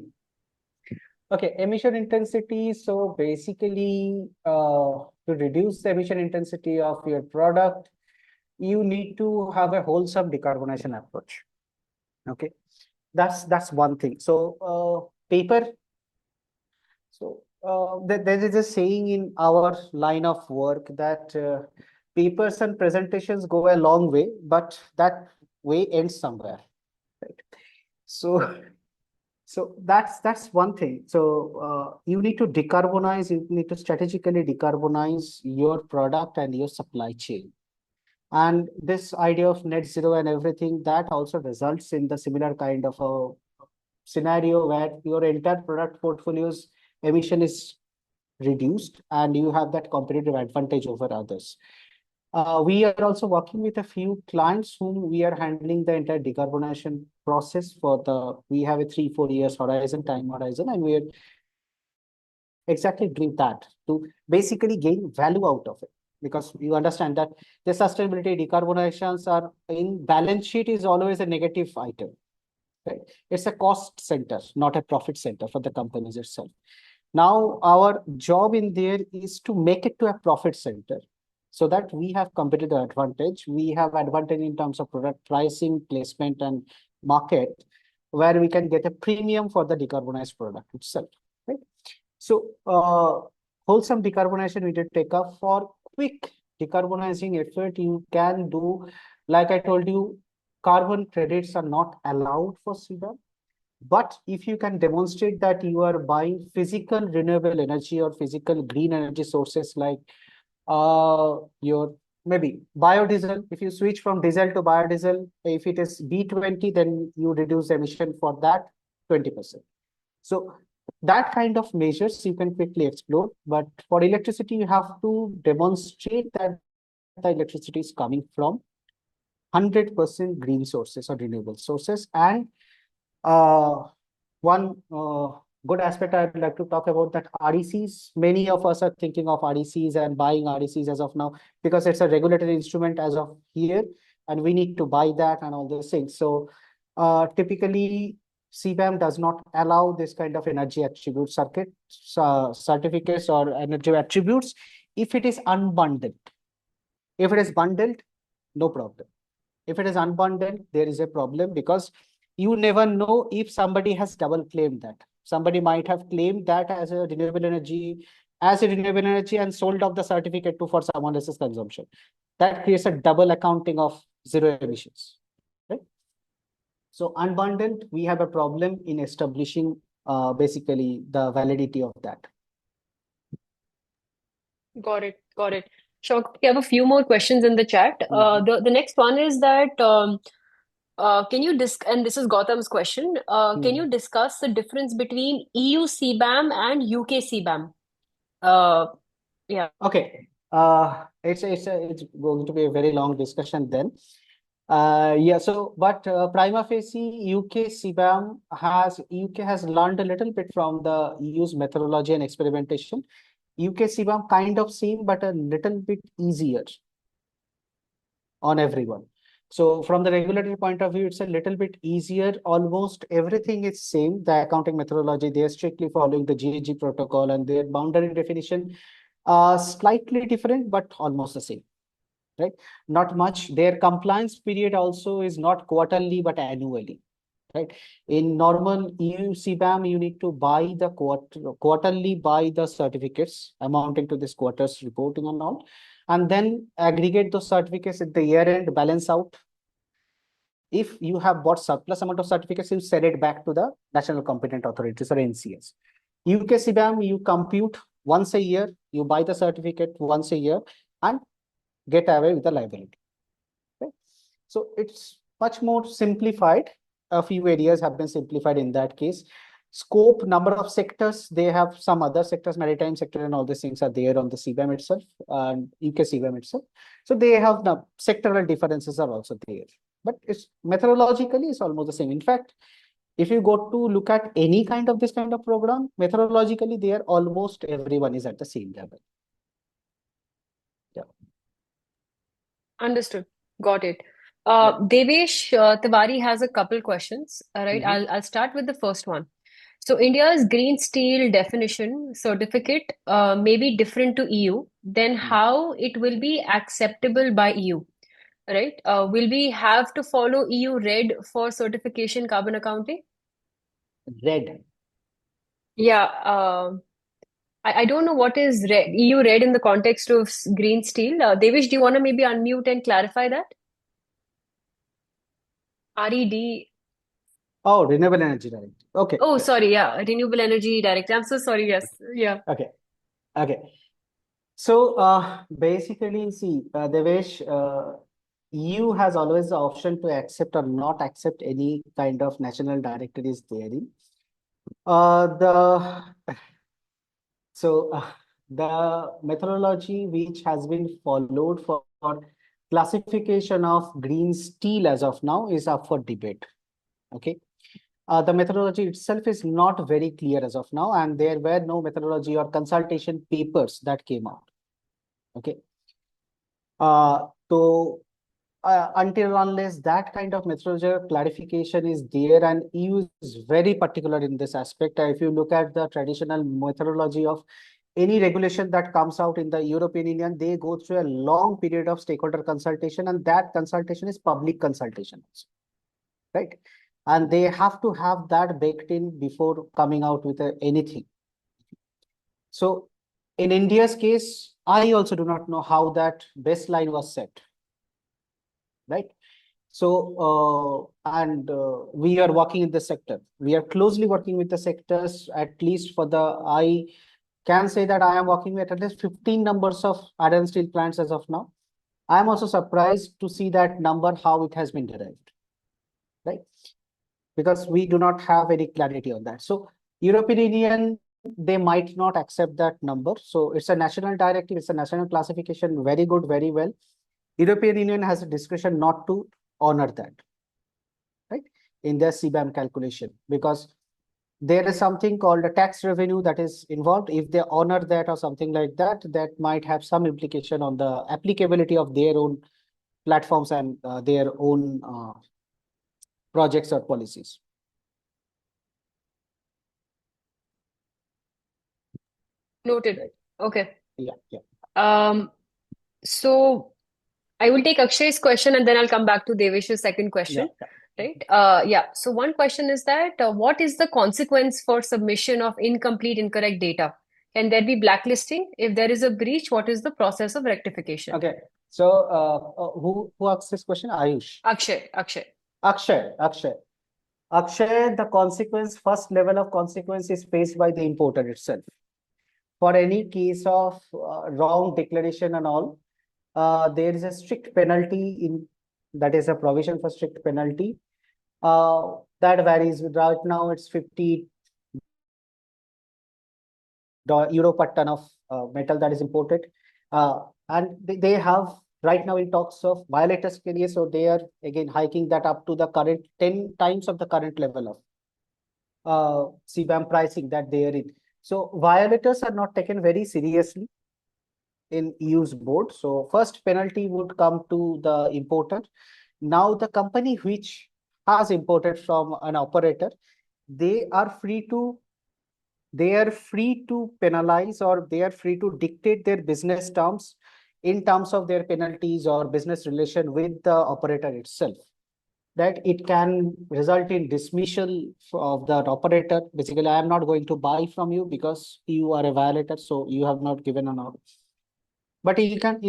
Speaker 2: Okay, emission intensity. So basically, to reduce the emission intensity of your product, you need to have a wholesome decarbonization approach. Okay, that's one thing. So paper. So there is a saying in our line of work that papers and presentations go a long way, but that way ends somewhere, right? So so that's one thing. So you need to decarbonize. You need to strategically decarbonize your product and your supply chain. And this idea of net zero and everything, that also results in the similar kind of a scenario where your entire product portfolio's emission is reduced and you have that competitive advantage over others. We are also working with a few clients whom we are handling the entire decarbonization process for we have a 3-4 years time horizon, and we are exactly doing that to basically gain value out of it. Because you understand that the sustainability decarbonizations are in balance sheet is always a negative item, right? It's a cost center, not a profit center for the companies itself. Now, our job in there is to make it to a profit center so that we have competitive advantage. We have advantage in terms of product pricing, placement, and market, where we can get a premium for the decarbonized product itself, right? So, wholesome decarbonization we did take up. For quick decarbonizing effort, you can do, like I told you, carbon credits are not allowed for CBAM. But if you can demonstrate that you are buying physical renewable energy or physical green energy sources like your maybe biodiesel, if you switch from diesel to biodiesel, if it is B20, then you reduce emission for that 20%. So that kind of measures you can quickly explore. But for electricity, you have to demonstrate that the electricity is coming from 100% green sources or renewable sources. And uh, one good aspect I'd like to talk about that RECs. Many of us are thinking of RECs and buying RECs as of now because it's a regulatory instrument as of here, and we need to buy that and all those things. So typically, CBAM does not allow this kind of energy attribute certificates or energy attributes if it is unbundled. If it is bundled, no problem. If it is unbundled, there is a problem because you never know if somebody has double claimed that. Somebody might have claimed that as a renewable energy and sold off the certificate to for someone else's consumption. That creates a double accounting of zero emissions, right? So unbundled, we have a problem in establishing basically the validity of that.
Speaker 1: Got it. Got it. Shankha, we have a few more questions in the chat. The next one is that can you and this is Gautam's question. Can you discuss the difference between EU CBAM and UK CBAM? Yeah.
Speaker 2: Okay. It's going to be a very long discussion then. Yeah. So, but prima facie, UK has learned a little bit from the EU's methodology and experimentation. UK CBAM kind of same, but a little bit easier on everyone. So from the regulatory point of view, it's a little bit easier. Almost everything is same. The accounting methodology, they are strictly following the GHG protocol, and their boundary definition slightly different, but almost the same, right? Not much. Their compliance period also is not quarterly, but annually, right? In normal EU CBAM, you need to buy the quarterly buy the certificates amounting to this quarter's reporting and all, and then aggregate those certificates at the year end, balance out. If you have bought surplus amount of certificates, you send it back to the national competent authorities or NCS. UK CBAM, you compute once a year, you buy the certificate once a year and get away with the liability. Okay? So it's much more simplified. A few areas have been simplified in that case. Scope, number of sectors, they have some other sectors, maritime sector and all these things are there on the CBAM itself, and UK CBAM itself. So they have the sectoral differences are also there. But it's methodologically, it's almost the same. In fact, if you go to look at any kind of this kind of program, methodologically, there almost everyone is at the same level. Yeah.
Speaker 1: Understood. Got it. Devesh Tiwari has a couple questions. All right. I'll start with the first one. So India's green steel definition certificate may be different to EU. Then
Speaker 2: Mm.
Speaker 1: how it will be acceptable by EU, right? Will we have to follow EU red for certification carbon accounting?
Speaker 2: Red.
Speaker 1: Yeah, I don't know what is red, EU red in the context of green steel. Devish, do you want to maybe unmute and clarify that? RED.
Speaker 2: Oh, renewable energy directive. Okay.
Speaker 1: Oh, sorry. Yeah, Renewable Energy Directive. I'm so sorry. Yes. Yeah.
Speaker 2: Okay. Okay. So basically, see, Devesh, EU has always the option to accept or not accept any kind of national directories therein. The so the methodology which has been followed for classification of green steel as of now is up for debate. Okay. The methodology itself is not very clear as of now, and there were no methodology or consultation papers that came out. Okay. So until unless that kind of methodology clarification is there, and EU is very particular in this aspect. If you look at the traditional methodology of any regulation that comes out in the European Union, they go through a long period of stakeholder consultation, and that consultation is public consultation, right? And they have to have that baked in before coming out with anything. So in India's case, I also do not know how that baseline was set, right? So, we are working in the sector. We are closely working with the sectors, at least for the, I can say that I am working with at least 15 numbers of iron steel plants as of now. I am also surprised to see that number, how it has been derived, right? Because we do not have any clarity on that. So European Union, they might not accept that number. So it's a national directive, it's a national classification, very good, very well. European Union has a discretion not to honor that, right, in their CBAM calculation, because there is something called a tax revenue that is involved. If they honor that or something like that, that might have some implication on the applicability of their own platforms and their own projects or policies.
Speaker 1: Noted. Okay.
Speaker 2: Yeah, yeah,
Speaker 1: So I will take Akshay's question and then I'll come back to Devesh's second
Speaker 2: yeah,
Speaker 1: question.
Speaker 2: yeah.
Speaker 1: Right. Yeah. So one question is that what is the consequence for submission of incomplete, incorrect data? Can there be blacklisting? If there is a breach, what is the process of rectification?
Speaker 2: Okay. So who asked this question? Ayush.
Speaker 1: Akshay. Akshay.
Speaker 2: Akshay, the consequence, first level of consequence is faced by the importer itself. For any case of wrong declaration and all, there is a strict penalty in, that is a provision for strict penalty. That varies. Right now, it's 50 euro per ton of metal that is imported. And they have right now in talks of violators case, so they are again hiking that up to the current 10 times of the current level of CBAM pricing that they are in. So violators are not taken very seriously in EU's board. So first penalty would come to the importer. Now the company which has imported from an operator, they are free to penalize, or they are free to dictate their business terms in terms of their penalties or business relation with the operator itself. That it can result in dismissal of that operator. Basically, I am not going to buy from you because you are a violator, so you have not given an order. But you can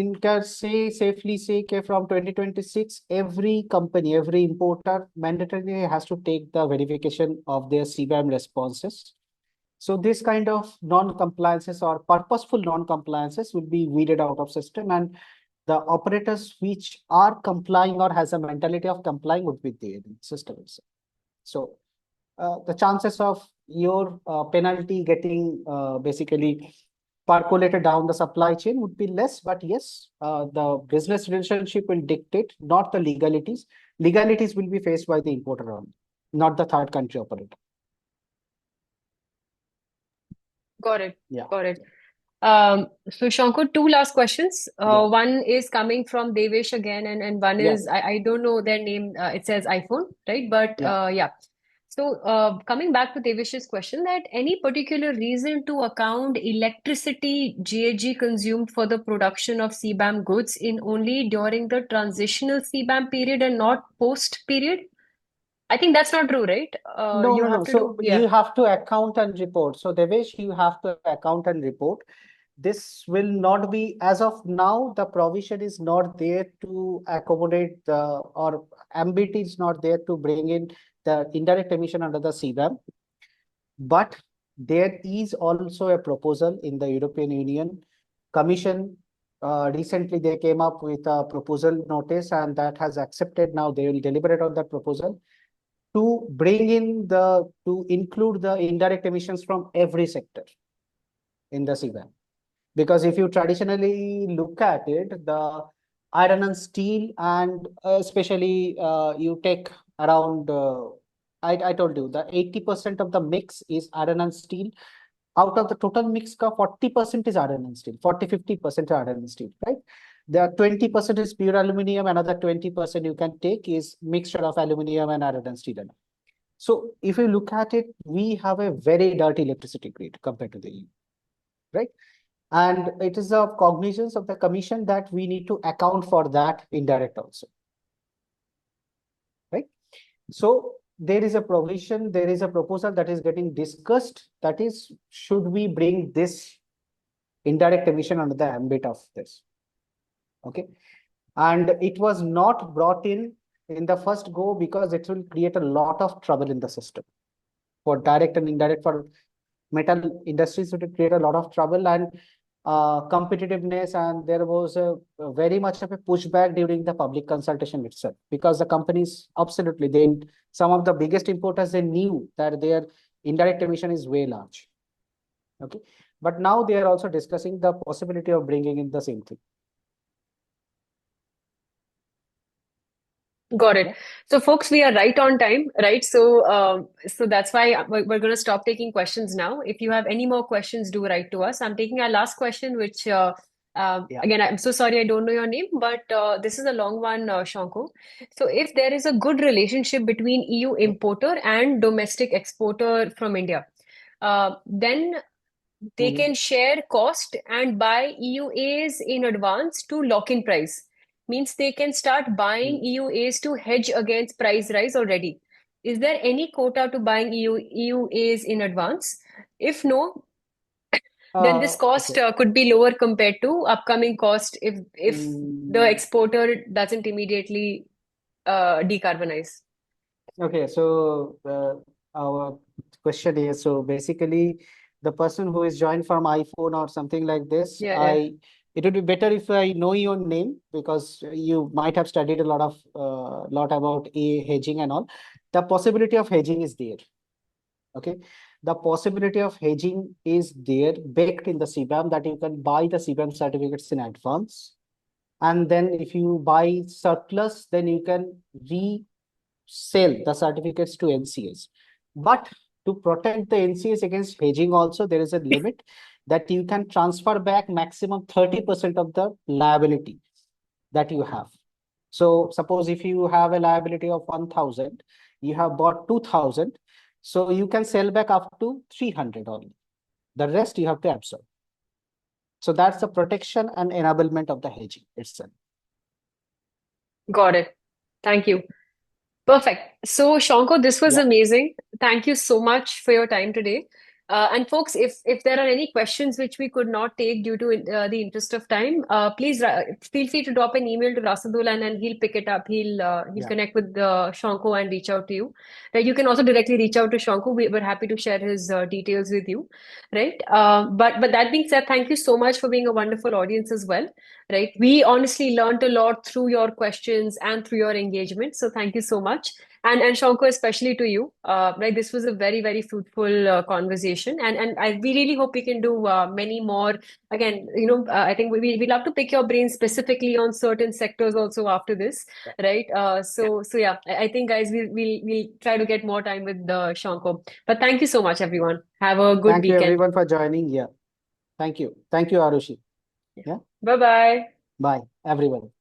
Speaker 2: say safely say from 2026, every company, every importer mandatorily has to take the verification of their CBAM responses. So this kind of non-compliances or purposeful non-compliances will be weeded out of system, and the operators which are complying or has a mentality of complying would be there in system itself. So the chances of your penalty getting basically percolated down the supply chain would be less, but yes, the business relationship will dictate, not the legalities. Legalities will be faced by the importer only, not the third country operator.
Speaker 1: Got it.
Speaker 2: Yeah.
Speaker 1: Got it. So Shankar, two last questions.
Speaker 2: Yeah.
Speaker 1: One is coming from Devesh again, and one
Speaker 2: Yeah.
Speaker 1: is I don't know their name. It says iPhone, right? But
Speaker 2: Yeah.
Speaker 1: yeah. So, coming back to Devish's question, that any particular reason to account electricity GHG consumed for the production of CBAM goods in only during the transitional CBAM period and not post period? I think that's not true, right?
Speaker 2: No,
Speaker 1: You
Speaker 2: no,
Speaker 1: have
Speaker 2: no.
Speaker 1: to do,
Speaker 2: So
Speaker 1: yeah.
Speaker 2: you have to account and report. So Devesh, you have to account and report. This will not be, as of now, the provision is not there to accommodate the, or ambit is not there to bring in the indirect emission under the CBAM. But there is also a proposal in the European Union Commission. Recently, they came up with a proposal notice, and that has accepted. Now they will deliberate on that proposal to bring in the, to include the indirect emissions from every sector in the CBAM. Because if you traditionally look at it, the iron and steel, and especially you take around, I told you, the 80% of the mix is iron and steel. Out of the total mix, 40% is iron and steel, 40-50% iron and steel, right? The 20% is pure aluminum, another 20% you can take is mixture of aluminum and iron and steel. So if you look at it, we have a very dirty electricity grid compared to the EU, right? And it is a cognizance of the commission that we need to account for that indirect also, right? So there is a provision, there is a proposal that is getting discussed, that is, should we bring this indirect emission under the ambit of this? Okay. And it was not brought in the first go because it will create a lot of trouble in the system. For direct and indirect, for metal industries, it would create a lot of trouble and competitiveness, and there was a very much of a pushback during the public consultation itself, because the companies absolutely, they, some of the biggest importers, they knew that their indirect emission is way large. Okay, but now they are also discussing the possibility of bringing in the same thing.
Speaker 1: Got it. So, folks, we are right on time, right? So, so that's why we're going to stop taking questions now. If you have any more questions, do write to us. I'm taking our last question, which,
Speaker 2: Yeah.
Speaker 1: again, I'm so sorry I don't know your name, but this is a long one, Shanko. So, if there is a good relationship between EU importer and domestic exporter from India, then they
Speaker 2: Mhm.
Speaker 1: can share cost and buy EUAs in advance to lock in price. Means they can start buying
Speaker 2: Mhm.
Speaker 1: EUAs to hedge against price rise already. Is there any quota to buying EUAs in advance? If no, then this cost
Speaker 2: Okay.
Speaker 1: could be lower compared to upcoming cost if the
Speaker 2: Mm,
Speaker 1: exporter doesn't immediately decarbonize.
Speaker 2: okay, so our question is, so basically the person who is joined from iPhone or something like this,
Speaker 1: Yeah, yeah.
Speaker 2: it would be better if I know your name, because you might have studied a lot of lot about hedging and all. The possibility of hedging is there. Okay, the possibility of hedging is there baked in the CBAM, that you can buy the CBAM certificates in advance, and then if you buy surplus, then you can sell the certificates to NCAs. But to protect the NCAs against hedging also, there is a limit that you can transfer back maximum 30% of the liability that you have. So suppose if you have a liability of 1,000, you have bought 2,000, so you can sell back up to 300 only. The rest you have to absorb. So that's the protection and enablement of the hedging itself.
Speaker 1: Got it. Thank you. Perfect. So, Shanko, this was
Speaker 2: Yeah,
Speaker 1: amazing. Thank you so much for your time today. And folks, if there are any questions which we could not take due to the interest of time, please feel free to drop an email to Rasadul, and he'll pick it up. He'll
Speaker 2: yeah.
Speaker 1: connect with Shanko and reach out to you. Right? You can also directly reach out to Shanko. We're happy to share his details with you. Right? But that being said, thank you so much for being a wonderful audience as well. Right? We honestly learned a lot through your questions and through your engagement. So thank you so much. And Shanko, especially to you, right? This was a very fruitful conversation, and we really hope we can do many more. Again, I think we love to pick your brain specifically on certain sectors also after this, right? So yeah, I think guys, we'll try to get more time with Shanko. But thank you so much, everyone. Have a good
Speaker 2: Thank you
Speaker 1: weekend.
Speaker 2: everyone for joining. Yeah. Thank you. Thank you, Arushi. Yeah.
Speaker 1: Bye bye.
Speaker 2: Bye, everyone.